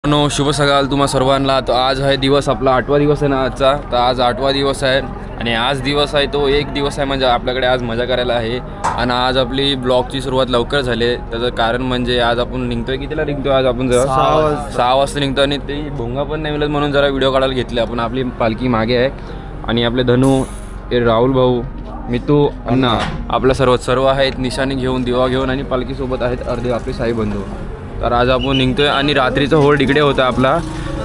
शुभ सकाळ तुम्हा सर्वांना. तर आज आहे दिवस आपला 8वा दिवस आहे ना आजचा. तर आज 8वा दिवस आहे आणि आज दिवस आहे तो एक दिवस आहे म्हणजे आपल्याकडे आज मजा करायला आहे. आणि आज आपली ब्लॉगची सुरुवात लवकर झाली आहे. त्याचं कारण म्हणजे आज आपण निघतोय कितीला निघतोय आज आपण जरा 6 वाजता निघतो आणि ते भोंगा पण नाही मिळत म्हणून जरा व्हिडिओ काढायला घेतले आपण. आपली पालखी मागे आहे आणि आपले धनू हे राहुल भाऊ मितू अण्णा आपल्या सर्व आहेत निशाणी घेऊन दिवा घेऊन आणि पालखीसोबत आहेत अर्धे आपले साई बंधू. तर आज आपण निघतोय आणि रात्रीचा होल्ड इकडे होता आपला.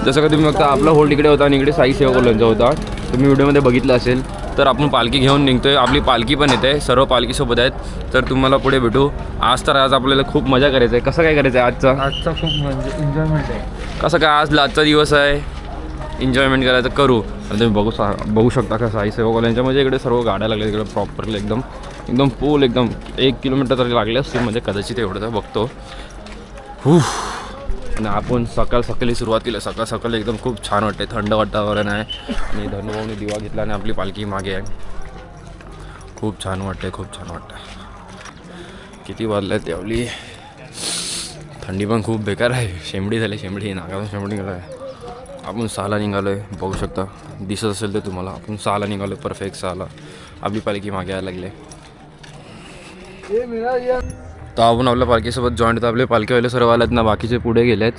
जसं का तुम्ही बघता आपला होल्ड इकडे होता आणि इकडे साई सेवकोल्यांचा होता. तुम्ही व्हिडिओमध्ये बघितलं असेल. तर आपण पालखी घेऊन निघतोय. आपली पालखी पण येते सर्व पालखीसोबत आहेत. तर तुम्हाला पुढे भेटू. आज आपल्याला खूप मजा करायचं आहे. कसं काय करायचं आहे आजचा खूप म्हणजे एन्जॉयमेंट आहे. कसं काय आज आजचा दिवस आहे एन्जॉयमेंट करायचं करू. आणि तुम्ही बघू शकता का साई सेवकोल्यांच्या म्हणजे इकडे सर्व गाड्या लागल्या इकडे प्रॉपरली एकदम पूल 1 किलोमीटर तरी लागले असतील म्हणजे कदाचित एवढं तर बघतो. आणि आपण सकाळी सुरुवात केली. सकाळ एकदम खूप छान वाटते. थंड वातावरण आहे आणि धनुभाऊने दिवा घेतला आणि आपली पालखी मागे आहे. खूप छान वाटते. किती वाजले त्यावली. थंडी पण खूप बेकार आहे. शेंबडी नागाला शेंबडी गेला आहे. आपण 6ला निघालो आहे बघू शकता. दिसत असेल तर तुम्हाला आपण 6ला निघालो आहे परफेक्ट 6ला. आपली पालखी मागे यायला लागले. तर आपण आपल्या पालखीसोबत जॉईंट तर आपले पालखीवाले सर्व आलेत ना. बाकीचे पुढे गेलेत.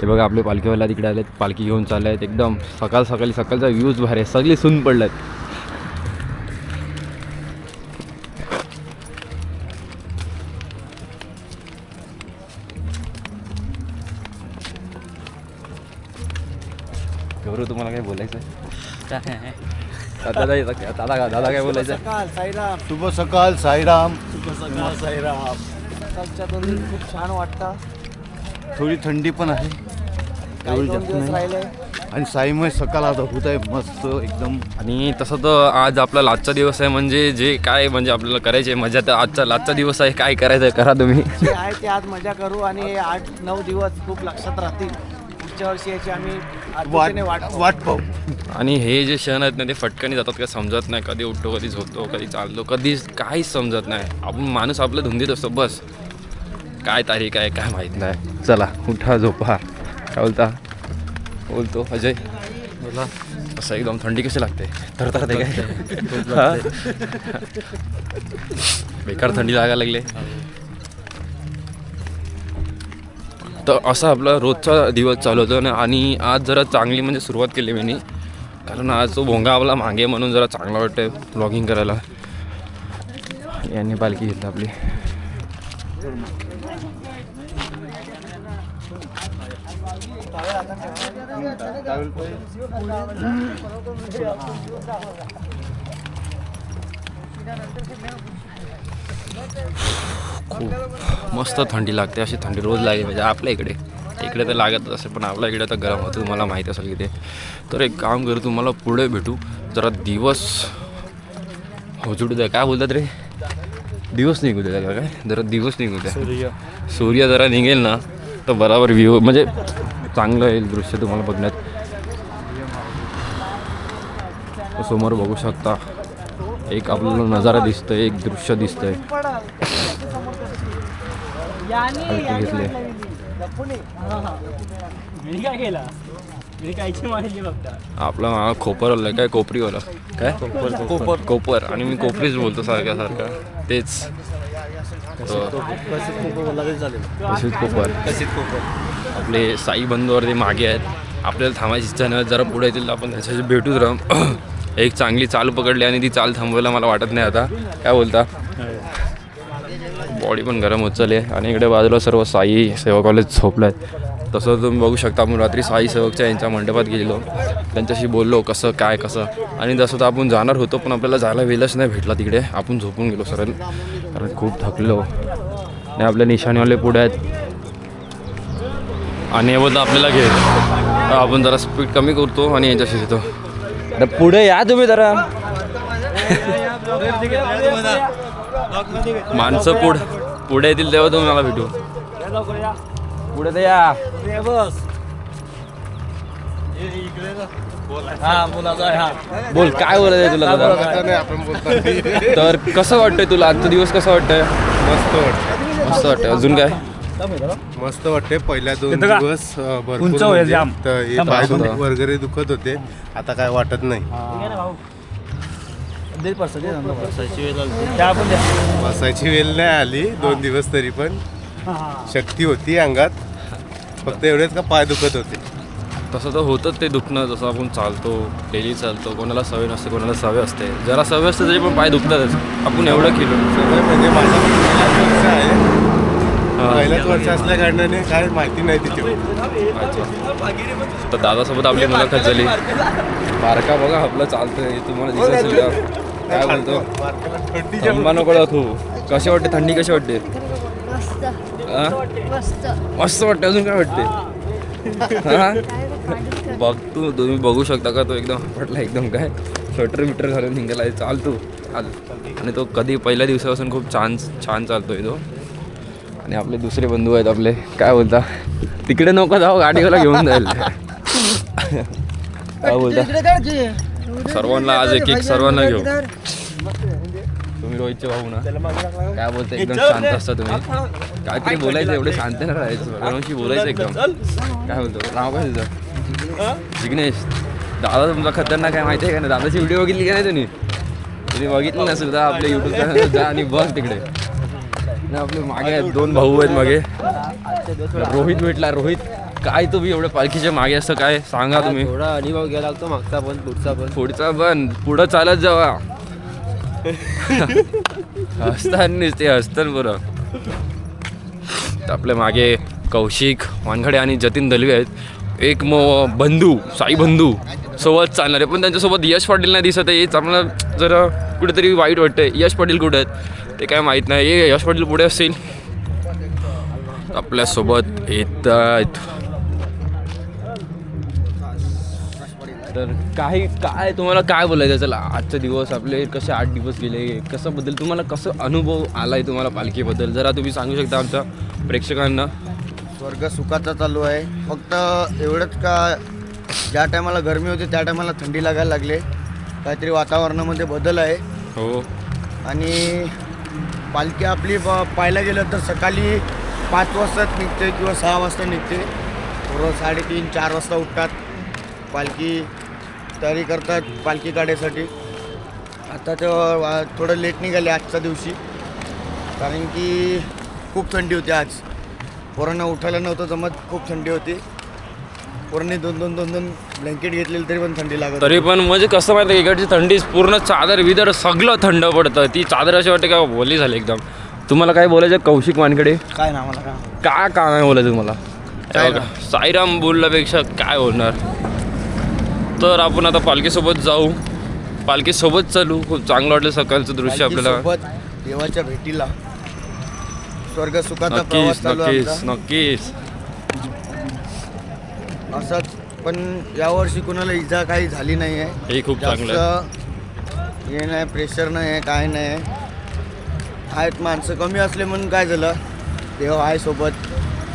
हे बघा आपले पालखीवाले तिकडे आलेत. पालखी घेऊन चालले आहेत. एकदम सकाळचा व्ह्यूज भारी आहे. सगळे सून पडलेत. गौरव तुम्हाला काय बोलायचं आहे? दादा काय बोलायचं? शुभ सकाळ साईराम. सकाळच्या दोन्ही खूप छान वाटतं. थोडी थंडी पण आहे. काही 2 दिवस राहिले आणि साईमय सकाळ आता होत आहे मस्त एकदम. आणि तसं तर आज आपला लाजचा दिवस आहे म्हणजे जे काय म्हणजे आपल्याला करायचे मजा. तर आजचा लाजचा दिवस आहे. काय करायचं आहे करा तुम्ही. जे आहे ते आज मजा करू आणि 8-9 दिवस खूप लक्षात राहतील. पुढच्या वर्षी याची आम्ही आतुरतेने वाट पाहू. आणि हे जे क्षण आहेत ना ते फटकनी जातात. काय समजत नाही. कधी उठतो कधी झोपतो कधी चालतो कधीच काहीच समजत नाही. आपण माणूस आपलं धुंदीत असतो बस. काय तारीख आहे काय माहीत नाही. चला उठा झोपा. काय बोलतो अजय बोला. असं एकदम थंडी कशी लागते थरथरते काय बेकार थंडी लागायला लागले. तर असा आपला रोजचा दिवस चालू होतो आणि आज जरा चांगली म्हणजे सुरुवात केली मी. कारण आज तो भोंगा आपला मागे म्हणून जरा चांगला वाटतं ब्लॉगिंग करायला. यांनी पालखी घेतली आपली. खूप मस्त थंडी लागते. अशी थंडी रोज लागली म्हणजे आपल्या इकडे तर लागतच असेल पण आपल्या इकडे तर गरम होतं. तुम्हाला माहीत असेल की ते. तर एक काम करू तुम्हाला पुढे भेटू. जरा दिवस होजुडू द्या. काय बोलतात रे दिवस निघू द्या काय जरा दिवस निघू द्या. सूर्य जरा निघेल ना तर बराबर व्ह्यू म्हणजे चांगलं येईल दृश्य तुम्हाला बघण्यात. समोर बघू शकता एक आपल्याला नजारा दिसतोय. एक दृश्य दिसतंय. घेतले आपला मामा खोपरवाला काय कोपरीवाला काय कोपर आणि मी कोपरीच बोलतो सारखा तेच कोपर. आपले साई बंधूवरती मागे आहेत. आपल्याला थांबायची इच्छा नाही. जरा पुढे येतील आपण त्याच्याशी भेटूच राहू. एक चांगली चाल पकडली आणि ती चाल थांबवायला मला वाटत नाही आता. काय बोलता? बॉडी पण गरम होत चालली आहे. आणि इकडे बाजूला सर्व साई सेवा कॉलेज झोपलं आहेत. तसं तुम्ही बघू शकता. आपण रात्री साई सेवकच्या यांच्या मंडपात गेलो. त्यांच्याशी बोललो कसं आणि जसं तर आपण जाणार होतो पण आपल्याला जायला वेळच नाही भेटला तिकडे. आपण झोपून गेलो सरळ कारण खूप थकलो. आणि आपल्या निशाणीवाले पुढे आहेत आणि बोलतं आपल्याला घे. तर आपण जरा स्पीड कमी करतो आणि यांच्याशी येतो. अरे पुढे या तुम्ही जरा. माणसं पुढे येतील तेव्हा तुम्ही मला भेटू. पुढे तर या. बोल काय बोलायचं आहे तुला तर कसं वाटतंय तुला आजचा दिवस कसा वाटतंय? मस्त वाटतं. मस्त वाटतं. अजून काय मस्त वाटते. पहिल्या 2 तिथं का? दिवस भरपूर उंच होईल म्हणजे जाम. तर हे जाम पाय बसून दुख वगैरे दुखत होते. आता काय वाटत नाही. बसायची वेळ नाही आली 2 दिवस, तरी पण शक्ती होती अंगात. फक्त एवढेच का पाय दुखत होते. तसं तर होतंच ते दुखणं. जसं आपण चालतो, डेली चालतो, कोणाला सवय नसते, कोणाला सवय असते. जरा सवय असते तरी पण पाय दुखतातच. आपण एवढं केलं. सगळं म्हणजे माझं पहिलाच वर्ष आहे. पहिल्याच वर्ष असल्या कारणाने काय माहिती नाही तिथे. तर दादासोबत आपली मुलाखत झाली. बारका बघा आपलं चालतंय, तुम्हाला दिसत असेल का? काय बोलतो? थांबा नको दाखवू. कशी वाटते थंडी? कशी वाटते? हा? मस्त वाटते. अजून काय वाटते? हा? बघ तुम्ही बघू शकता का, तो एकदम फटला एकदम काय स्वेटर बिटर घालून निघाला आहे. चालतो आणि तो कधी पहिल्या दिवसापासून खूप छान चालतोय तो. आणि आपले दुसरे बंधू आहेत आपले, काय बोलता? तिकडे नको जाऊ, गाडीवाला घेऊन जाईल. काय बोलता? सर्वांना आज एक सर्वांना घेऊ. तुम्ही रोहितचे भाऊ ना, काय बोलता? एकदम शांत असता तुम्ही. काहीतरी बोलायचं, एवढे शांत नाही राहायचं. सगळ्यांशी बोलायचं एकदम. काय बोलतो? नाव काय तुझं? जिग्नेश. दादा तुमचा खतरनाक आहे माहिती आहे का नाही? दादाची व्हिडिओ बघितली का नाही तुम्ही बघितली नसेल तर आपल्या यूट्यूब चॅनल जा आणि बघ तिकडे. आपले मागे आहेत 2 भाऊ आहेत मागे. रोहित भेटला. रोहित, काय तुम्ही एवढ्या पालखीच्या मागे असं काय सांगा तुम्ही? थोडा अनुभव घ्यायला लागतो, मागचा पण पुढचा पण. पुढं चालत जावा. हसतानीच ते हसतं बरं. आपल्या मागे कौशिक वानखडे आणि जतीन दलवे आहेत. एक बंधू, साई बंधू सोबत चालणारे, पण त्यांच्यासोबत यश पाटील नाही दिसत आहे. आम्हाला जरा कुठेतरी वाईट वाटतंय. यश पाटील कुठे आहेत ते काय माहीत नाही. यश पाटील पुढे असतील. आपल्यासोबत येत आहेत. तर काय तुम्हाला काय बोलायचं? चला, आजचा दिवस आपले कसे 8 दिवस गेले, कसं बद्दल तुम्हाला कसं अनुभव आलाय तुम्हाला पालखीबद्दल, जरा तुम्ही सांगू शकता आमच्या प्रेक्षकांना? स्वर्ग सुखाचा चालू आहे. फक्त एवढंच का ज्या टायमाला गरमी होती त्या टायमाला थंडी लागायला लागले. काहीतरी वातावरणामध्ये बदल आहे. हो. आणि पालखी आपली पाहायला गेलं तर सकाळी 5 वाजताच निघते किंवा 6 वाजता निघते. थोडं 3:30-4 वाजता उठतात. पालखी तयारी करतात पालखी काढायसाठी. आता तर थोडं लेट निघाले आजच्या दिवशी, कारण की खूप थंडी होती आज. पोरांना उठायला नव्हतं जमत, खूप थंडी होती. पोरांनी दोन ब्लँकेट घेतलेली तरी पण थंडी लागत. तरी पण म्हणजे कसं माहिती आहे, इकडची थंडी पूर्ण चादर विदर सगळं थंड पडतं. ती चादर अशी वाटते का ओली झाली एकदम. तुम्हाला काय बोलायचं कौशिक वानखडे? काय ना मला का नाही बोलायचं तुम्हाला? साईराम बोलल्यापेक्षा काय बोलणार? तर आपण आता पालखीसोबत जाऊ, पालखीसोबत चालू. खूप चांगलं वाटलं सकाळचं दृश्य आपल्याला. सोबत देवाच्या भेटीला स्वर्ग सुखाचा प्रवास चालू आहे आमचा. नक्कीच. असंच, पण यावर्षी कुणाला इजा काही झाली नाही आहे. हे खूप चांगलं आहे. जास्त हे नाही, प्रेशर नाही आहे, काय नाही आहे. आहेत माणसं कमी असले म्हणून काय झालं, देव आहे सोबत,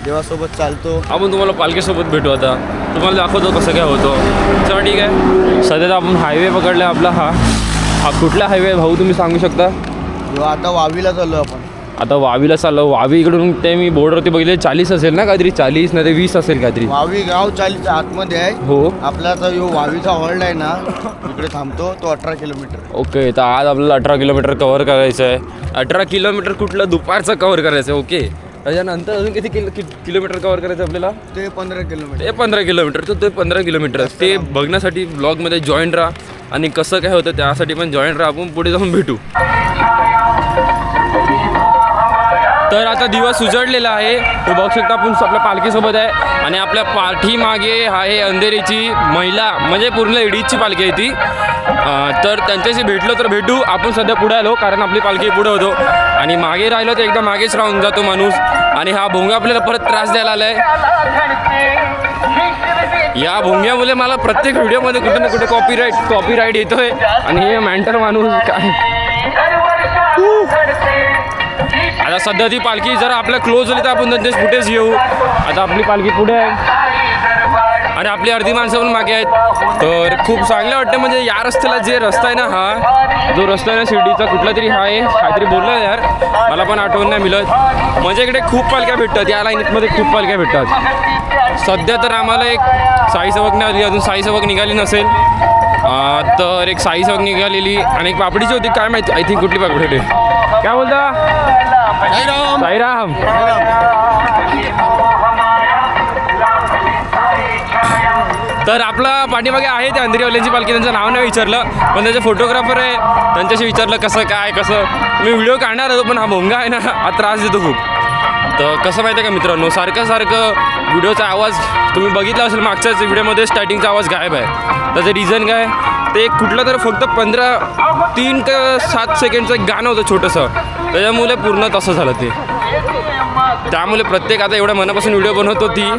देवासोबत चालतो. आपण तुम्हाला पालखीसोबत भेटू आता, तुम्हाला दाखवतो कसं काय होतं. चला ठीक आहे. सध्या आपण हायवे पकडला आपला. हा कुठला हायवे भाऊ तुम्ही सांगू शकता? आता वावीला चाललो आपण. आता वावीला चाललो. वावी इकडून ते मी बोर्डवरती बघितले 40 असेल ना, काहीतरी 40 नाही ते 20 असेल काहीतरी. वावी गाव 40च्या आतमध्ये आहे. हो. आपला आता यो वावीचा हॉल्ट आहे ना, इकडे थांबतो तो 18 किलोमीटर. ओके. तर आज आपल्याला 18 किलोमीटर कव्हर करायचं आहे. 18 किलोमीटर कुठलं दुपारचं कव्हर करायचं आहे. ओके. त्याच्यानंतर अजून किती किलोमीटर कव्हर करायचं आपल्याला? ते 15 किलोमीटर. ते 15 किलोमीटर. तर ते 15 किलोमीटर ते बघण्यासाठी ब्लॉगमध्ये जॉईन राहा. आणि कसं काय होतं त्यासाठी पण जॉईन राहा. आपण पुढे जाऊन भेटू. तर आता दिवस उजडलेला आहे. तो बघू शकता आपण आपल्या पालखीसोबत आहे. आणि आपल्या पाठीमागे आहे अंधेरीची महिला, म्हणजे पूर्ण लेडीजची पालखी आहे ती. तर त्यांच्याशी भेटलो तर भेटू. आपण सध्या पुढे आलो कारण आपली पालखी पुढे होतो. आणि मागे राहिलो तर एकदम मागेच राहून जातो माणूस. आणि हा भोंगा आपल्याला परत त्रास द्यायला आला आहे. या भोंग्यामुळे मला प्रत्येक व्हिडिओमध्ये कुठे ना कुठे कॉपीराईट येतोय. आणि हे मेंटल माणूस काय. आता सध्या ती पालखी जरा आपल्या क्लोज झाली तर आपण त्यांचे फुटेज घेऊ. आता आपली पालखी पुढे आहे. आणि आपली अर्धी माणसं पण मागे आहेत. तर खूप चांगलं वाटतं म्हणजे या रस्त्याला जे रस्ता आहे ना, हा जो रस्ता आहे ना शिर्डीचा कुठला तरी हा आहे, काहीतरी बोललं यार मला पण आठवण नाही मिळत. म्हणजे इकडे खूप पालख्या भेटतात, या लाईनीमध्ये खूप पालख्या भेटतात. सध्या तर आम्हाला एक साई सेवक नाही आली, अजून साई सेवक निघाली नसेल. तर एक साई सेवक निघालेली आणि एक पापडीची होती, काय माहिती, आय थिंक कुठली पापडी होती. काय बोलता? साईराम. तर आपला पाठीमागे आहे ते अंधेरीवाल्यांची पालखी, त्यांचं नाव नाही विचारलं, पण त्याचे फोटोग्राफर आहे, त्यांच्याशी विचारलं कसं काय कसं. मी व्हिडिओ काढणार होतो पण हा भोंगा आहे ना, हा त्रास देतो खूप. तर कसं माहिती आहे का मित्रांनो, सारखं व्हिडिओचा आवाज तुम्ही बघितला असेल, मागच्याच व्हिडिओमध्ये स्टार्टिंगचा आवाज गायब आहे. त्याचं रिझन काय, ते कुठलं तर फक्त 3 ते 7 सेकंडचं एक गाणं होतं छोटंसं, त्याच्यामुळे पूर्ण तसं झालं ते. त्यामुळे प्रत्येक आता एवढ्या मनापासून व्हिडिओ बनवतो ती,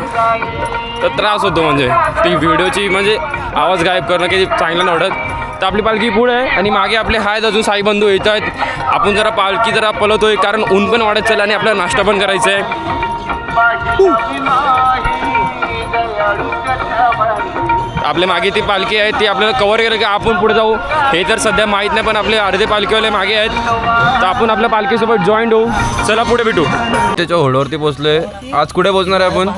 तर त्रास होतो म्हणजे ती व्हिडिओची म्हणजे आवाज गायब करणं काही चांगलं नाही वाटत. तर आपली पालखी पुढे आहे आणि मागे आपले आहेत अजून साई बंधू येत आहेत. आपण जरा पालखी जरा पळतोय कारण ऊन पण वाढत चाललं आणि आपल्याला नाश्ता पण करायचा आहे. आपल्या मागे ती पालखी आहे, ती आपल्याला कव्हर केलं की आपण पुढे जाऊ हे तर सध्या माहीत नाही, पण आपले अर्धे पालखीवाले मागे आहेत. तर आपण आपल्या पालखीसोबत जॉईंट होऊ. चला पुढे भेटू. त्याच्या होडवरती पोहोचलोय. आज कुठे पोहोचणार आहे आपण?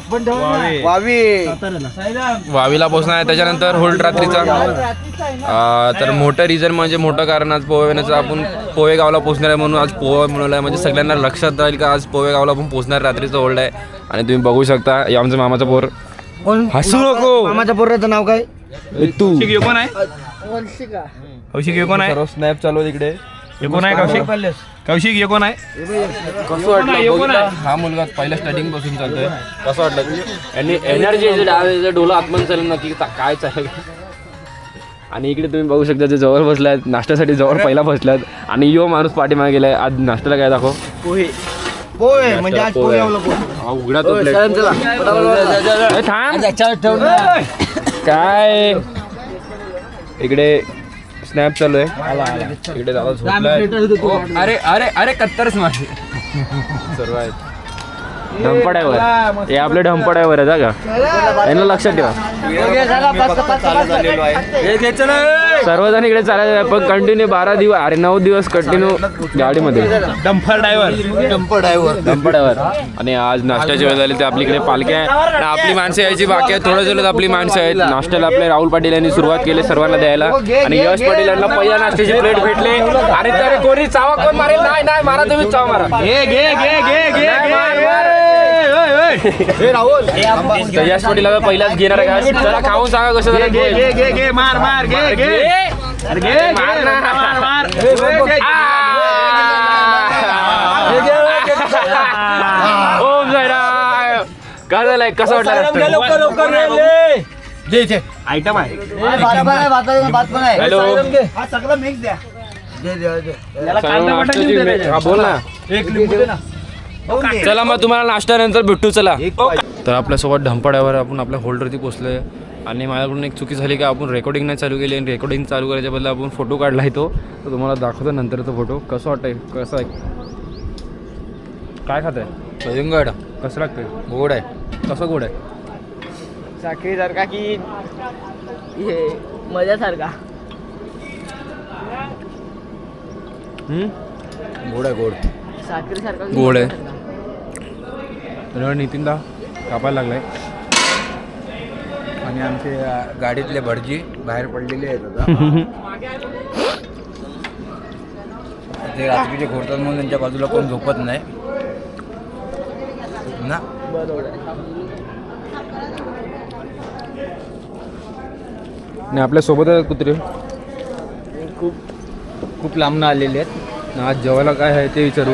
वावीला पोहोचणार आहे. त्याच्यानंतर होल्ड रात्रीचा. तर मोठं रिझन म्हणजे मोठं कारण आज पोहेण्याचं, आपण पोहेगावला पोहोचणार आहे म्हणून आज पोहे म्हणलं आहे, म्हणजे सगळ्यांना लक्षात राहील का आज पोहेगावला आपण पोहोचणार. रात्रीचं होल्ड आहे आणि तुम्ही बघू शकता हे आमचं मामाचं पोर. हसू नको. मामाच्या पोराचं नाव काय? तू कोण आहे? कौशिक कोण आहे? सर्व स्नॅप चालू आहे तिकडे. कोण आहे कौशिक? कौशिक कोण आहे? कसं वाटलं बघितलं? हा मुलगा पहिल्या स्टार्टिंग पासून चालतोय. कसं वाटलं? आणि एनर्जी डोला आत्मन चालेल नक्की काय चालेल. आणि इकडे तुम्ही बघू शकता जे जवळ बसलात नाश्त्यासाठी, जवळ पहिला बसलात आणि यो माणूस पाठीमागे गेलाय. आज नाश्त्याला काय दाखव? पोहे म्हणजे आज पोहे उघडा तो काय इकडे स्नॅप चालू आहे. इकडे दादा झोपलाय. अरे अरे अरे कत्तरच माझे सर्व आहेत. ढंपड्यावर हे आपले ढंपड्यावर आहे का, यांना लक्षात ठेवा. सर्वजण इकडे चालायचं पण कंटिन्यू 12 दिवस, अरे 9 दिवस कंटिन्यू गाडीमध्ये. Dumper driver. आणि आज नाश्त्याची वेळ झाली, ते आपली इकडे पालखी आहे. आपली माणसं यायची बाकी आहे, थोडं जलद आपली माणसं आहेत. नाश्त्याला आपले राहुल पाटील यांनी सुरुवात केली सर्वांना द्यायला आणि यश पाटील यांना पहिल्या नाश्त्याची प्लेट भेटले. आणि त्याने कोणी चावा कोण मारेल? नाही मारा, तुम्ही चावा मारा. यश पाटील आता पहिलाच घेणार आहे. चला खाऊन सांगा कसं झालं. ओम साईराम. काय झालंय, कसं वाटलं? आयटम आहे. हॅलो बोल ना. चला मग तुम्हाला नाश्त्यानंतर भेटू. चला. तर आपल्यासोबत ढंपाड्यावर आपण आपल्या होल्डरवरती पोचलोय आणि माझ्याकडून एक चुकी झाली की आपण रेकॉर्डिंग नाही चालू केली आणि रेकॉर्डिंग चालू करायच्या बदला आपण फोटो काढला आहे. तो तर तुम्हाला दाखवतो नंतर तो फोटो. कसं वाटतंय? कसं आहे? काय खात आहे? कलिंगड कसं लागतंय? गोड आहे. कसं गोड आहे? साखरेसारखा की हे मजासारखा. गोड आहे. गोड साखरेसारखा गोड आहे. तर नितीनदा कापायला लागलाय आणि आमचे गाडीतले भटजी बाहेर पडलेले आहेत आता. ते रात्रीचे घोरतात म्हणून त्यांच्या बाजूला कोण झोपत नाही ना. आणि आपल्यासोबतच कुत्रे खूप लांबनं आलेले आहेत. आज जेवायला काय आहे ते विचारू.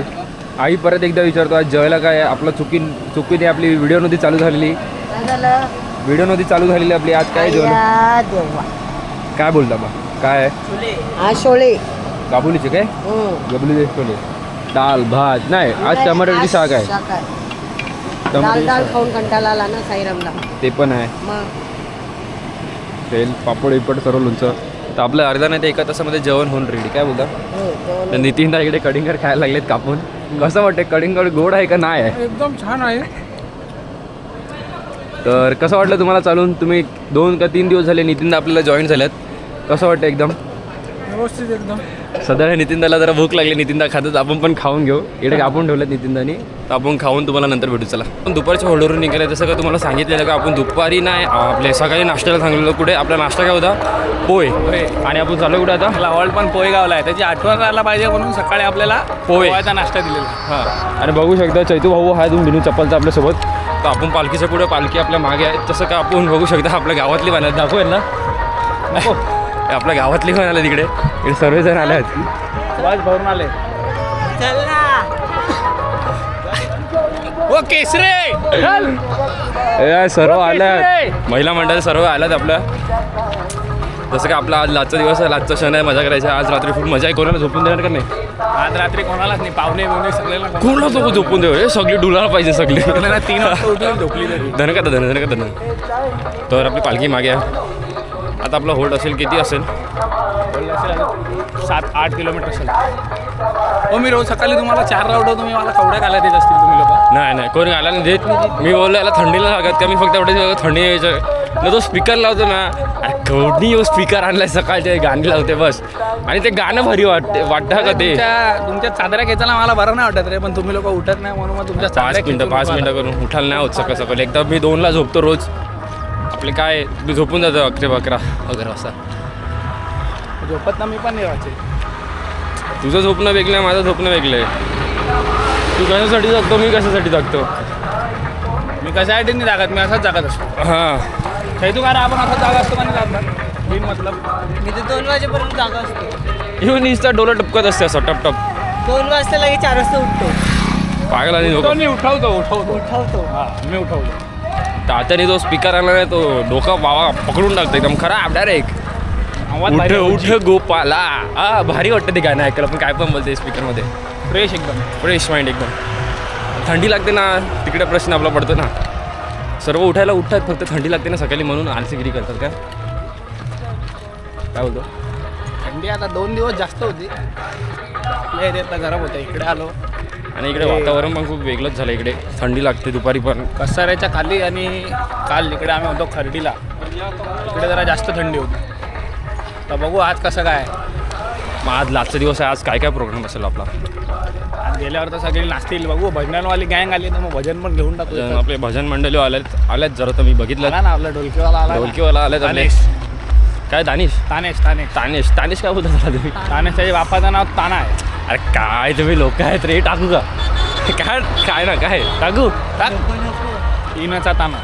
आई परत एकदा विचारतो आज जेवायला काय आहे. आपलं चुकीने आपली व्हिडिओ नव्हती चालू झालेली आपली. आज काय जेवण? काय बोलता बा? काय आहे? शोळे काबुलीचे काय? गबुलीचे छोले, डाळ भात नाही. आज टमाटरची शाक आहे. खाऊन कंटाळा आला ना साईरामला. ते पण आहे. तेल पापड विपड सर्व लोणचं. तर आपलं अर्धा नाही ते एका तासामध्ये जेवण होऊन रेडी. काय बोलता? तर नितीनदा इकडे कडिंगर खायला लागलेत कापून. कसं वाटतं? कडिंगर गोड आहे का नाही आहे? एकदम छान आहे. तर कसं वाटलं तुम्हाला चालून? तुम्ही 2 का 3 दिवस झाले नितीनदा आपल्याला जॉईन झाल्यात. कसं वाटतं एकदम व्यवस्थित एकदम. सध्या नितीनदाला जरा भूक लागली. नितीनदा खातच, आपण पण खाऊन घेऊ. इकडे आपण ठेवलं नितीनदानी, तर आपण खाऊन तुम्हाला नंतर भेटू. चला. आपण दुपारच्या होल्डवरून निघाले. तसं का तुम्हाला सांगितलेलं का आपण दुपारी नाही आपले सकाळी नाश्त्याला सांगितलं. कुठे आपला नाश्ता काय होता? पोहे. आणि आपण चालू कुठे आता? लावळ पण पोहे गावला आहे, त्याची आठवण राहायला पाहिजे म्हणून सकाळी आपल्याला पोह्याचा नाश्ता दिलेला. हां. आणि बघू शकता चैतू भाऊ हा तुम्ही बिनू चप्पलचा आपल्यासोबत. तर आपण पालखीच्या पुढे, पालखी आपल्या मागे आहे. तसं का आपण बघू शकता आपल्या गावातली बनायला दाखवेल ना. आपल्या गावातली पण आले तिकडे. इकडे सर्वजण आले आहेत. वाज भरून आले. ओ केसरे सर्व आल्यात, महिला मंडळ सर्व आल्यात आपल्या. जसं का आपला आज लाजचा दिवस आहे, लाजचा क्षण आहे, मजा करायची. आज रात्री खूप मजा आहे. कोणाला झोपून देणार का नाही? आज रात्री कोणालाच नाही, पाहुणे बिवणे सगळ्याला कोणाला झोपून झोपून देऊ? हे सगळी डुलायला पाहिजे सगळी. 3 वाजता उठून झोपली तरी. धनका धन. तर आपली पालखी मागे आहे. आता आपला होल्ड असेल, किती असेल? 7-8 किलोमीटर असेल. हो, मी रोज सकाळी तुम्हाला 4 राऊंड तुम्ही मला कवड्या घाला देत असतील तुम्ही लोक. नाही कोणी घाला नाही देत. मी बोललो याला थंडीला लागत का? मी फक्त एवढे थंडी यायचं ना. तो स्पीकर लावतो ना, कवडी येऊ स्पीकर आणलाय सकाळचे, गाणी लावते बस. आणि ते गाणं भारी वाटतं का ते? तुमच्या चादऱ्या घेताना मला बरं नाही वाटत रे, पण तुम्ही लोक उठत नाही म्हणून मग तुमच्या 5 मिनटं करून उठायला नाही होत सकाळ सकाळी. एकदा मी 2ला झोपतो रोज. आपले काय मी झोपून जातो 11 वाजता. झोपत ना मी पण नाही वाचे. तुझं झोपणं वेगळं आहे, माझं झोपणं वेगळं आहे. तू कशासाठी जगतो, मी कशासाठी जगतो? मी कशासाठी नाही जागत, मी असाच जागत असतो. हां. शैतू कारण आपण असाच जागा असतो आणि जागतात बिन मतलब. मी तर 2 वाजेपर्यंत जागा असतो. येऊन नुसता डोलं टपकत असते असं टप 2 वाजता लगेच 4 वाजता उठतो. पागल आणि तो मी उठवतो. उठवतो. मी उठवतो. तात्याने जो स्पीकर आणला नाही तो डोका बाबा पकडून टाकतो एकदम खराब डायरेक्ट. आवाज उठ भारी उठ गोपाला. भारी वाटतं ते गाणं ऐकायला. पण काय पण बोलते स्पीकरमध्ये. फ्रेश एकदम. फ्रेश माइंड एकदम. थंडी लागते ना, तिकडे प्रश्न आपला पडतो ना. सर्व उठायला उठतात, फक्त थंडी लागते ना सकाळी म्हणून आलसीगिरी करतात. काय बोलतो? थंडी आता 2 दिवस जास्त होती. आपल्या एरियात गरम होतं. इकडे आलो आणि इकडे वातावरण पण खूप वेगळंच झालं. इकडे थंडी लागते दुपारी पण. कसाऱ्याच्या खाली. आणि काल इकडे आम्ही होतो खर्डीला, इकडे जरा जास्त थंडी होती. तर बघू आज कसं काय. मग आज लास्टचा दिवस आहे. आज काय काय प्रोग्राम असेल आपला? आज गेल्यावर तर सगळी नाचतील. बघू भजनांवाली गँग आली तर मग भजन पण घेऊन टाकू. आपले भजन मंडळी आल्यात जरा. तर मी बघितलं आला ना आपला ढोलकीवाला आला. ढोलकीवाला आल्यात आपले. तानेश. काय दानिश? तानेश तानेश काय बोलतात मला तुम्ही? तानेश त्याच्या बापाचं नाव ताना आहे. अरे काय तुम्ही लोक आहेत रे. टाकू का? काय ना काय टाकू? टाक. इनाचा ताना.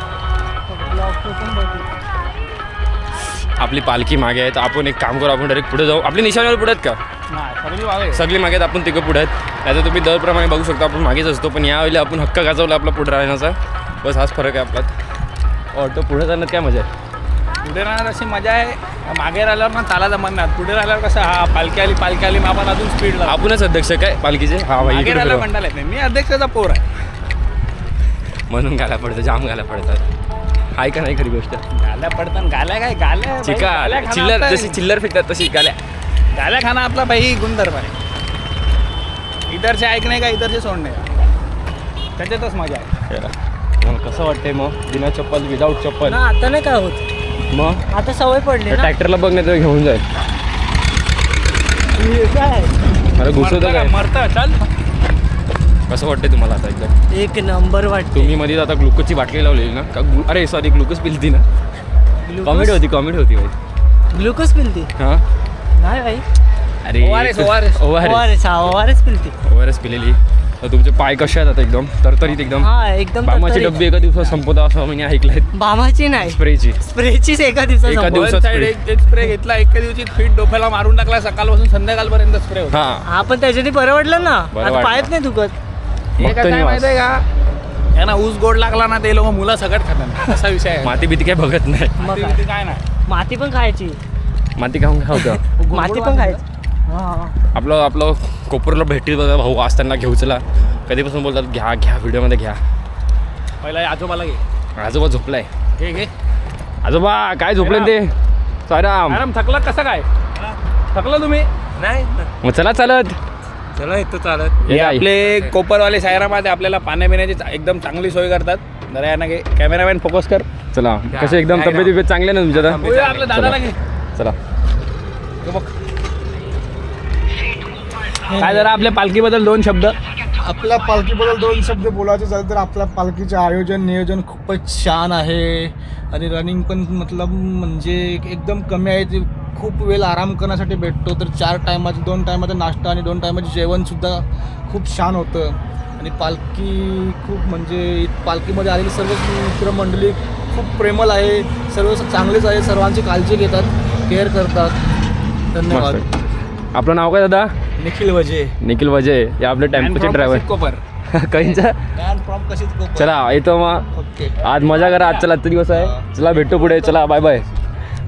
आपली पालखी मागे आहे. तर आपण एक काम करू, आपण डायरेक्ट पुढे जाऊ. आपली निशाणीवर पुढे आहेत का? नाही सगळी वावे. सगळी मागे आहेत, आपण तिघं पुढे आहेत. त्याचं तुम्ही दरप्रमाणे बघू शकता आपण मागेच असतो. पण यावेळी आपण हक्क गाजवला आपला पुढे राहण्याचा. बस हाच फरक आहे आपल्यात. ऑटो पुढे जाण्यात काय मजा आहे? पुढे राहण्यात अशी मजा आहे. मागे राहिल्यावर ना ताला जमत नाही. पुढे राहिल्यावर कसं हा पालखी आली मग आपण अजून स्पीडला. आपणच अध्यक्ष काय पालखीचे? हा भाई मागे राहिल्यावर मंडळ येत नाही. मी अध्यक्षाचा पोर आहे म्हणून गाला पडतं, जाम गाला पडतात. आहे का नाही खरी गोष्ट? गाल्या पडतात. गाल्या काय गाल्या चिका चिल्लर, जशी चिल्लर फेकतात तशी गाल्या. गाल्या खाना आपला बाई गुणधर्म आहे. इधरचे ऐकणे का इधरचे सोडणे, त्याच्यातच मजा आहे. मग कसं वाटतंय मग बिना चप्पल, विदाऊट चप्पल? ना आता नाही काय होत, मग आता सवय पडली ना. ट्रॅक्टरला बघ नाही तर घेऊन जाईल. काय अरे घुसवतं काय? मरतं चल. कसं वाटतंय तुम्हाला आता एकदम? एक नंबर वाटते. तुम्ही मध्ये आता ग्लुकोजची बाटली लावलेली ना का? अरे सॉरी, ग्लुकोज पिलती ना. कॉमेडी होती भाई. ग्लुकोज पिलती? हां नाही भाई. अरे ओआरएस पिलती. ओआरएस पिलेली. तर तुमचे पाय कसे आहेत आता? एकदम तरतरीत एकदम. हा एकदम बामाची तरतरीत. डब्बी एका दिवसात संपवता असं मी ऐकलंय. बामाची नाही, स्प्रेची. स्प्रेचीच एका दिवसात एका संपवली. दिवसात साईड एक स्प्रे घेतला, एका दिवशी फीट डोक्याला मारून टाकला. सकाळपासून संध्याकाळपर्यंत स्प्रे होता. हां आपण त्याच्याने बरं वाटलं ना. बरं आता वाटलं. पायच नाही दुखत. हे काय माहिती आहे का, यांना ऊस गोड लागला ना ते लोक मुलं सगळं खातात. असा विषय आहे. माती बिती काय बघत नाही. मग ते- काय? ते काय नाही. माती पण खायची, माती खाऊन काय होतं? माती पण खायची. हा. आपलं कोपरला भेटी बघा भाऊ असताना घेऊ चला. कधीपासून बोलतात घ्या व्हिडिओमध्ये घ्या. पहिला आजोबाला घे. आजोबा झोपलाय. घे आजोबा काय झोपले ते? सायराम. मॅडम थकला कसं काय? थकला तुम्ही? नाही. मग चला चालत. चला इथं चालत. हे आपले कोपरवाले सायरामध्ये आपल्याला पाण्यापिण्याची एकदम चांगली सोय करतात. जरा यांना घे. कॅमेरामॅन फोकस कर. चला कसे एकदम तब्येत चांगले ना तुमच्या आता? होय, आपल्या दादाला घे. चला काय जरा आपल्या पालखीबद्दल 2 शब्द. आपल्या पालखीबद्दल 2 शब्द बोलायचे झाले तर आपल्या पालखीचे आयोजन नियोजन खूपच छान आहे आणि रनिंग पण म्हणजे एकदम कमी आहे. ते खूप वेळ आराम करण्यासाठी भेटतो. तर 4 टायमाचे 2 टायमाचा नाश्ता आणि 2 टायमाचे जेवणसुद्धा खूप छान होतं. आणि पालखी खूप म्हणजे पालखीमध्ये आलेली सर्व मित्रमंडळी खूप प्रेमळ आहे. सर्व चांगलेच आहे. सर्वांची काळजी घेतात, केअर करतात. धन्यवाद. आपलं नाव काय दादा? निखिल वजे. निखिल वजे हे आपले टेम्पोचे ड्रायव्हर कोपर. काहींचा. फ्रॉम कशीच चला येतो मग. ओके. आज मजा करा. आज चला आजचा दिवस आहे. चला भेटू पुढे. चला बाय बाय.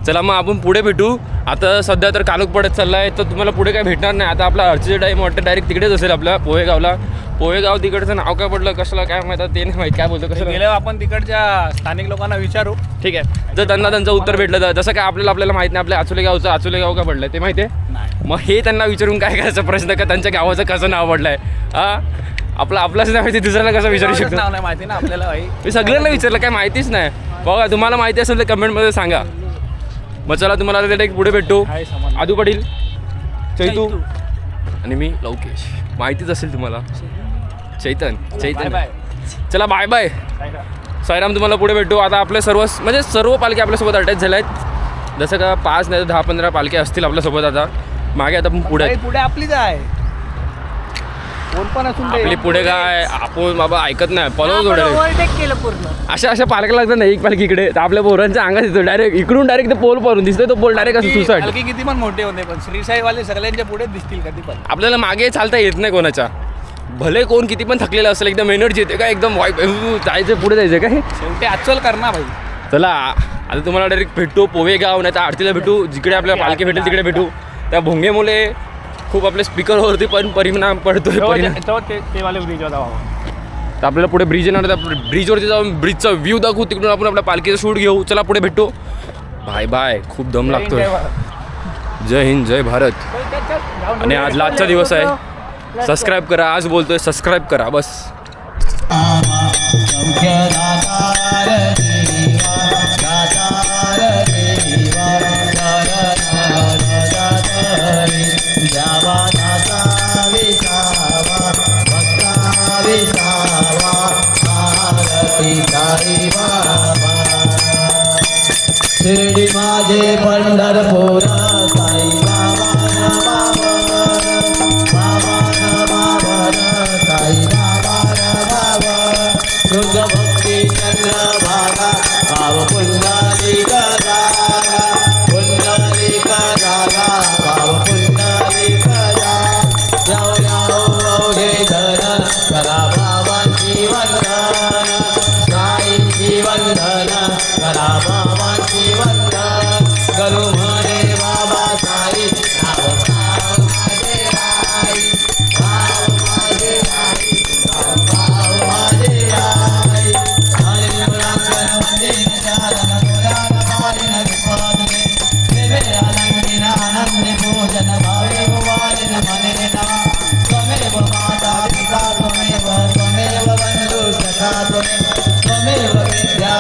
चला मग आपण पुढे भेटू. आता सध्या तर कालोख पडत चालला आहे तर तुम्हाला पुढे काय भेटणार नाही. आता आपला अर्चीचा टाईम वाटतं डायरेक्ट तिकडेच असेल आपल्या पोहेगावला. पोहेगाव तिकडचं नाव काय पडलं कशाला काय माहिती ते नाही माहिती काय बोलतो कसं गेल्यावर आपण तिकडच्या स्थानिक लोकांना विचारू. ठीक आहे. जर त्यांना त्यांचं उत्तर भेटलं तर जसं काय आपल्याला माहिती नाही आपल्या आचोले गाव का पडलं ते माहिती आहे. मग हे त्यांना विचारून काय करायचा प्रश्न का त्यांच्या गावाचं कसं नाव पडलं आहे. आपलंच नाही माहिती दुसऱ्याला कसं विचारू शकतो. नाव नाही माहिती ना आपल्याला भाई. मी सगळ्यांना विचारलं काय माहितीच नाही. बघा तुम्हाला माहिती असेल तर कमेंटमध्ये सांगा. मग चला तुम्हाला डायरेक्ट पुढे भेटतो. आदू पाटील, चैतू आणि मी लवकेश. माहितीच असेल तुम्हाला. चैतन. चला बाय बाय. साईराम तुम्हाला पुढे भेटू. आता आपले सर्व पालखी आपल्यासोबत अटॅच झाल्या आहेत. जसं का 5 नाही तर 10-15 पालख्या असतील आपल्यासोबत. आता मागे आता पुढे भाई, पुढे आपलीच आहे. कोण पण असून दे. आपली पुढे काय आपण बाबा ऐकत नाही फॉलो थोडं. ओव्हरटेक केलं पूर्ण. अशा पालख्या लागतात ना एक पालखी इकडे तर आपल्या पोरांच्या अंगात येतो डायरेक्ट इकडून डायरेक्ट ते पोल परून दिसतोय. तो पोल डायरेक्ट असं सुसाट. पालखी किती पण मोठे होते पण श्रीसाईवाले सगळ्यांच्या पुढेच दिसतील कधी पण. आपल्याला मागे चालता येत नाही कोणाच्या. भले कोण किती पण थकलेलं असेल एकदम एनर्जी येते का एकदम वाईप जायचं पुढे जायचं काय. शेवटी आचल कर ना भाई. चला आता तुम्हाला डायरेक्ट भेटतो पोहेगाव नाही तर आरतीला भेटू. जिकडे आपल्या पालखी भेटेल तिकडे भेटू. त्या भोंगेमुळे खूप आपल्या स्पीकरवरती पण परिणाम पडतोय. ते वाले ब्रिज होता. तर आपल्याला पुढे ब्रिज येणार त्या ब्रिजवरती जाऊन ब्रिजचा व्ह्यू दाखवू. तिकडून आपण आपल्या पालखीचा शूट घेऊ. चला पुढे भेटू. Bye bye. खूप दम लागतोय. जय हिंद जय भारत. आणि आज लास्टचा दिवस आहे. सबस्क्राईब करा. आज बोलतोय सबस्क्राईब करा बस. शिर्डी माझे पंढरपूर साई बाबा साई बाबा शुद्ध भक्ती चंद्रभागा भाव पुंडलिक जागा पुंडलिक जागा भाव पुंडलिक जागा अवघे धरण करा बाबांची वंदन साईंची वंदन करा बाबांची वंदन करू म्हणे बाबा साई भाव माझे आई भाव माझे आई भाव माझे आई हरे मुलांकन मंदिर चालन मुलान पालन विपादने देवे आनंदिन आनंद भोजन भावे वालिन मने नम त्वमेव माता पिता त्वमेव बंधु सखा त्वमेव विद्या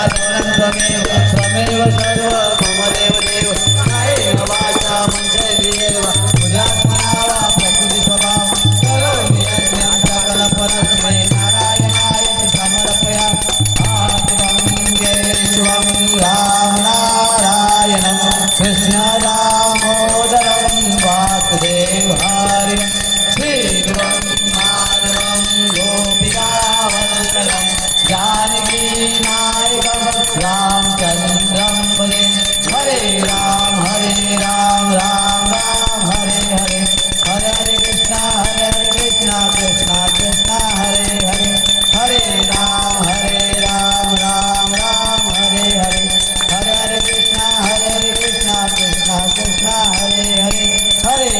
त्वमेव सर्व मम देव देव कायेन वाचा मंत्रेण पूजात्मना वा प्रकृती स्वभाव करोमि यज्ञं सकल परस्मै नारायणाय समर्पयामि गंगे शिवं राम नारायणं कृष्ण दामोदरं वासुदेव हरिं श्रीधरं माधवं गोपिकावल्लभं जानकी नायकं रामचन्द्रं भजे हरे राम राम राम हरे हरे हरे हरे कृष्णा कृष्णा कृष्णा हरे हरे हरे राम राम राम हरे हरे हरे हरे कृष्णा कृष्णा कृष्णा हरे हरे हरे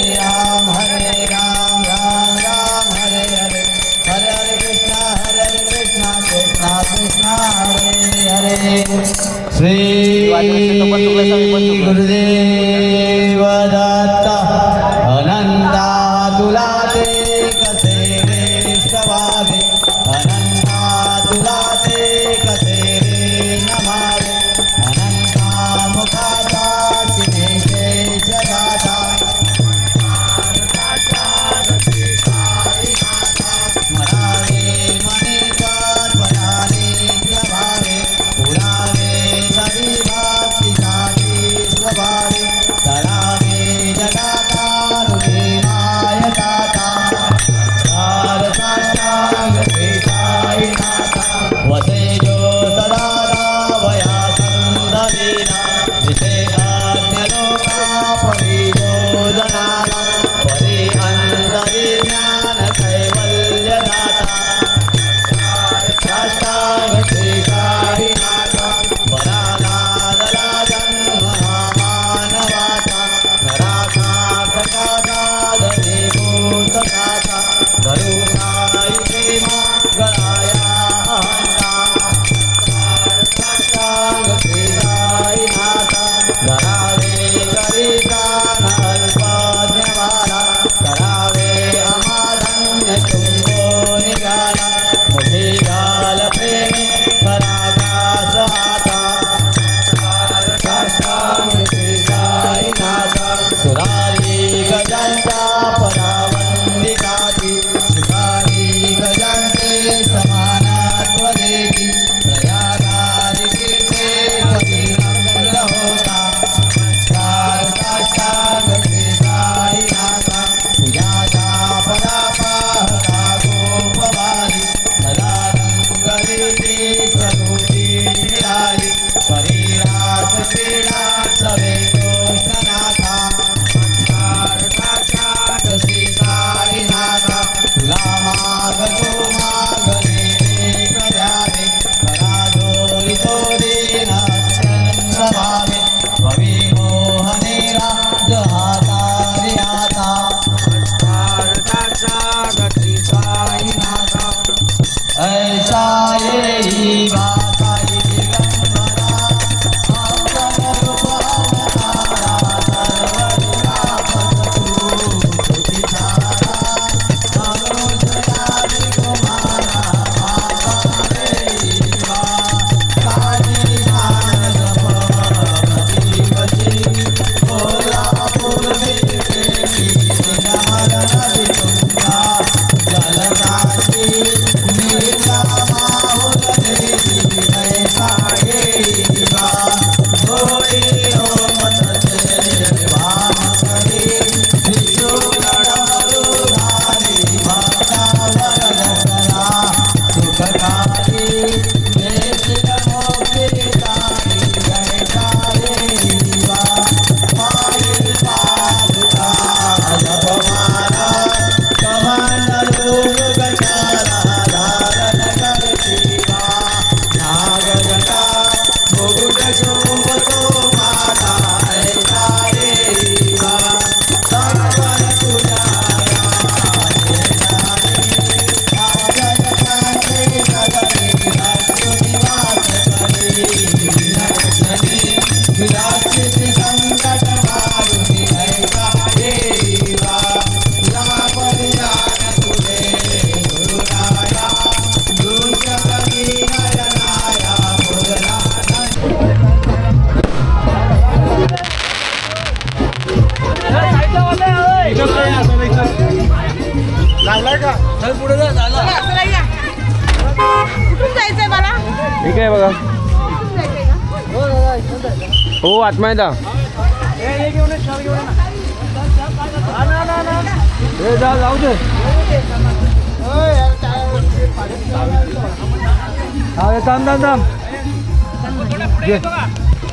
राम राम राम हरे हरे हरे हरे कृष्णा कृष्णा कृष्णा हरे हरे श्री गुरुदेव दत्त अनंता तुला ते कसे रे सवावे अनंता तुला ते कसे रे नमावे कुठून जायचंय मला ठीक आहे बघा. हो आत्मा येता जाऊ दे थांब थांब थांब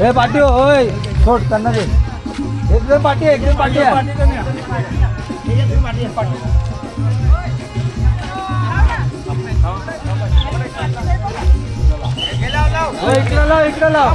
हे पाठी होय सोड त्यांना दे एकदम पाठी इकडं लाव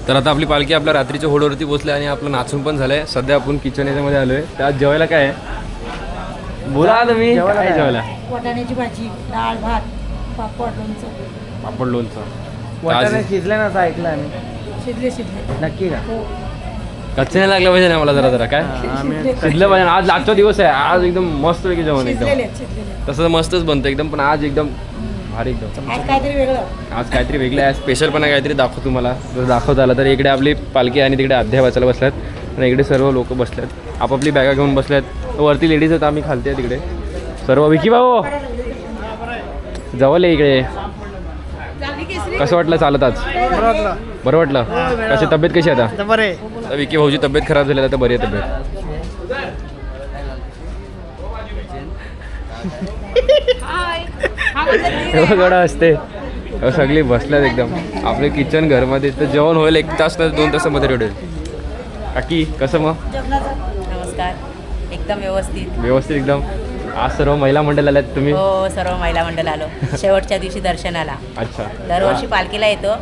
तर आता आपली पालखी आपल्या रात्रीच्या होडवरती पोहोचली आणि आपलं नाचून पण झालंय. सध्या आपण किचन याच्यामध्ये आलोय. त्यात जेवायला काय आहे बोला तुम्ही काय जेवायला? वाटाण्याची भाजी, डाळ, भात, पापड, लोणचं. पापड लोणचं. वाटाणे शिजले ना ऐकलं आम्ही शिजले नक्की का कच्चे नाही लागलं पाहिजे ना मला जरा जरा काय शिजलं पाहिजे. आज आजचा दिवस आहे. आज एकदम मस्त पैकी जेवण एकदम तसं मस्तच बनतं एकदम. पण आज एकदम भारी एकदम काहीतरी वेगळं. आज काहीतरी वेगळं आहे. स्पेशल पण काहीतरी दाखवतो तुम्हाला. जर दाखवता आलं तर इकडे आपली पालखी आणि तिकडे अध्याय वाचायला बसल्यात आणि इकडे सर्व लोक बसल्यात आपापली बॅगा घेऊन बसल्यात. वरती लेडीज आहेत आम्ही खालते तिकडे सर्व. विकी भाऊ जवळ आहे इकडे. कसं वाटलं चालत आज? बरं वाटलं. कशी तब्येत कशी आहे आता? बरे विकी भाऊची तब्येत खराब झाली आता बरी आहे तब्येत. गडा असते सगळी बसल्यात एकदम. आपले किचन घरमध्ये तर जेवण होईल 1 तास तर 2 तासामध्ये रेडी होईल. काकी कसं मग? नमस्कार. एकदम व्यवस्थित व्यवस्थित एकदम. आज सर्व महिला मंडळ आल्यात तुम्ही? हो सर्व महिला मंडळ आलो शेवटच्या दिवशी दर्शनाला. अच्छा. दरवर्षी पालखीला येतो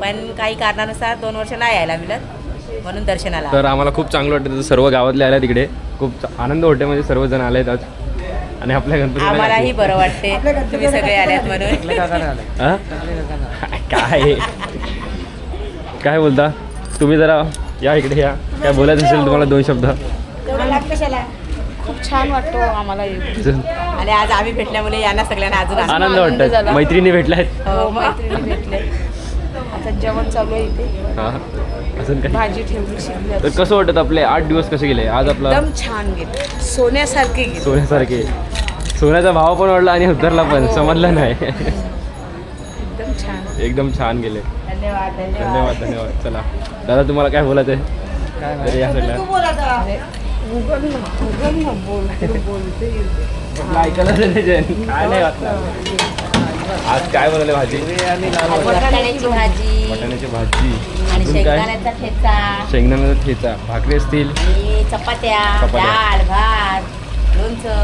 पण काही कारणानुसार 2 वर्ष नाही यायला मिळत म्हणून दर्शनाला. तर आम्हाला खूप चांगलं वाटतं. सर्व गावातले आल्या तिकडे खूप आनंद होते म्हणजे सर्वजण आले आहेत आज. आणि आपल्या गणपती आम्हालाही बरं वाटते तुम्ही सगळे आल्यात म्हणून. काय बोलता तुम्ही? जरा या इकडे या. काय बोलायचं असेल तुम्हाला 2 शब्द? खूप छान वाटतो आम्हाला. आणि आज आम्ही भेटल्यामुळे यांना सगळ्यांना अजून आनंद वाटतं. मैत्रिणी भेटल्या आहेत. हो मैत्रिणी भेटले. आता जेवण चालू आहे इथे. हां अजून काय? भाजी ठेवली शिजली. तर कसं वाटतं आपले 8 दिवस कसे गेले? आज आपला एकदम छान गेले. सोन्यासारखे गेले. सोन्यासारखे. सोन्याचा भाव पण वाढला आणि उतरला पण समजलं नाही. एकदम छान. एकदम छान गेले. धन्यवाद धन्यवाद धन्यवाद. चला दादा तुम्हाला काय बोलायचं आहे? तरी या सगळ्या ऐकायला काय नाही वाटलं. आज काय बनवलं भाजी? वाटाण्याची भाजी वाटाण्याची भाजी आणि अजून काय? शेंगदाण्याचा ठेचा शेंगदाण्याचा ठेचा, भाकरी असतील. आणि चपात्या, डाळ, भात, लोणचं.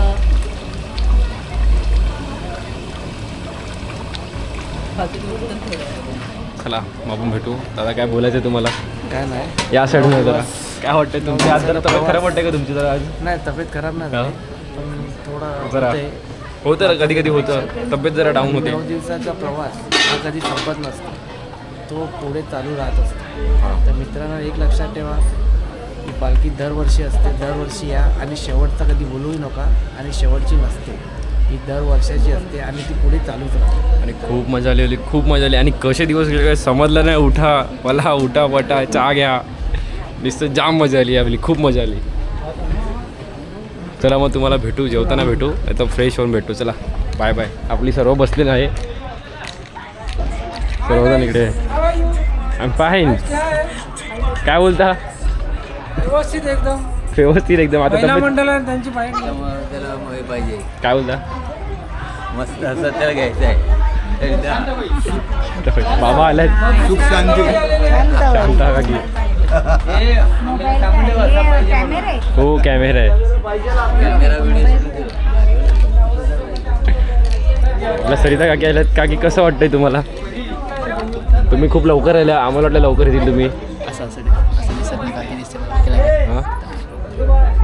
चला मग आपण भेटू. दादा काय बोलायचं तुम्हाला? काय नाही या साईडमध्ये जरा काय वाटतंय तुमची आज जरा तब्येत खराब वाटते का तुमची जरा आज? नाही तब्येत खराब नाही हा? झाली. पण थोडा जरा होतंय. होतं ना कधी कधी होतं तब्येत जरा डाऊन होते. 9 दिवसाचा प्रवास हा कधी संपत नसतो, तो पुढे चालू राहत असतो. तर मित्रांनो एक लक्षात ठेवा की पालखी दरवर्षी असते, दरवर्षी या आणि शेवटचा कधी बोलूही नका. आणि शेवटची नसते, ही दरवर्षाची असते आणि ती पुढे चालूच राहते. आणि खूप मजा आली खूप मजा आली. आणि कसे दिवस गेले काय समजलं नाही. उठा पटा चहा घ्या, नुसतं जाम मजा आली आपली, खूप मजा आली. चला मग तुम्हाला भेटू, जेवताना भेटू, नाही तर फ्रेश होऊन भेटू. चला बाय बाय. आपली सर्व बसलेली आहे सर्वजण इकडे. I am fine. काय बोलता? व्यवस्थित एकदम व्यवस्थित एकदम. आता तब्येत मंडळ त्यांची पाहिजे. काय बोलता? मस्त असं त्याला घ्यायचं आहे. बाबा आलाय. सुख शांती. शांत का की? हो कॅमेरा आहे. आपल्या सरिता काकी आल्यात. काकी कसं वाटतंय तुम्हाला? तुम्ही खूप लवकर आल्या, आम्हाला वाटलं लवकर येतील तुम्ही. हां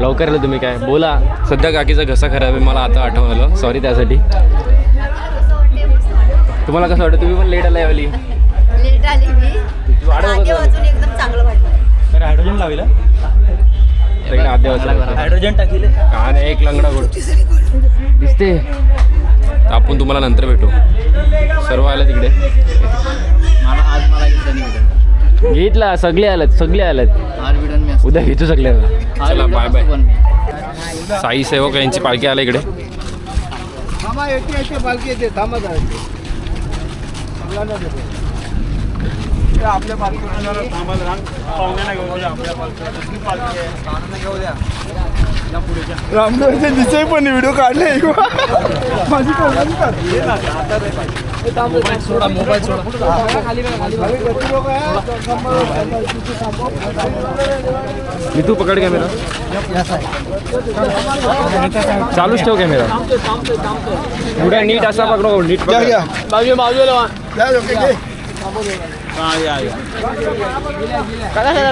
लवकर आलं तुम्ही. काय बोला? सध्या काकीचा घसा खराब आहे, मला आता आठवण आलं, सॉरी त्यासाठी. तुम्हाला कसं वाटतं? तुम्ही पण लेट आला यावेळी. लेट आली मी. वाढ मागे वाजून एकदम चांगलं वाटलं. हायड्रोजन लावला आद्य हायड्रोजन टाकले का नाही. एक लंगडा गोड दिसते. आपण तुम्हाला नंतर भेटू. सर्व आलं तिकडे. घेतला सगळे आलेत. उद्या घेतो सगळे. चला बाय बाय. साई सेवक यांची पालखी आल्या इकडे. आपल्या पालखी पाहुण्यांना घेऊन आपल्या रामदेवचे दिसे पण व्हिडिओ काढले. माझी मोबाईल मी तू पकड कॅमेरा. चालूच ठेव कॅमेरा. पुढे नीट असा पकडो. नीट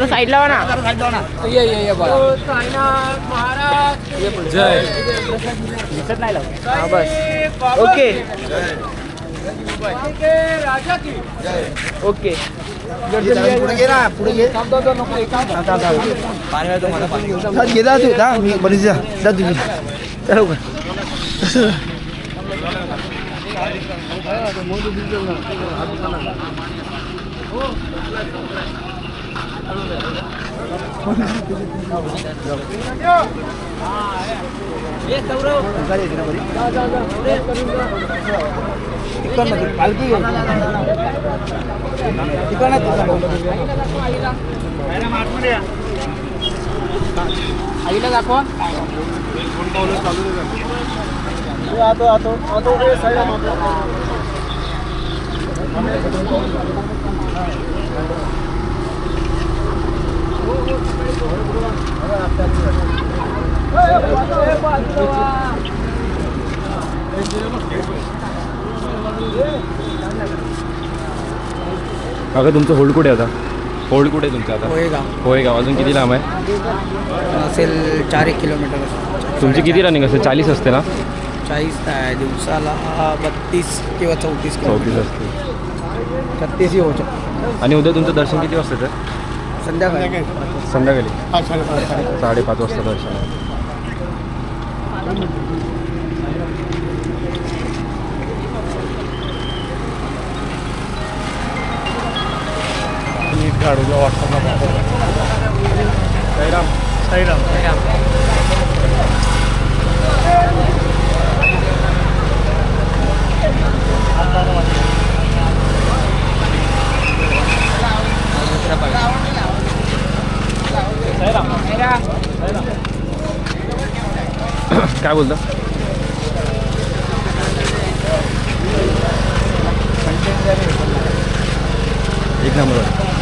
साईड लावा ना. जय. दिसत नाही लाव. बस ओके ओके. पुढे घे ना, पुढे घे. घे जा तू. मी बरीच जा तुम्ही. चलो पालखी आईला दाखवा. अगं तुमचं होल्ड कुठे आता? होल्ड कुठे आहे तुमचं आता? होयगाव. अजून किती लांब आहे? असेल 4-1 किलोमीटर. तुमची किती रनिंग असते? 40 असते ना? 40 नाही, दिवसाला 32 किंवा 34 34 असते. 36 होऊ शकतो. आणि उद्या तुमचं दर्शन किती वाजता आहे? संध्याकाळी संध्याकाळी 5:30 वाजता दर्शन आहे. काय बोलता? एक नंबर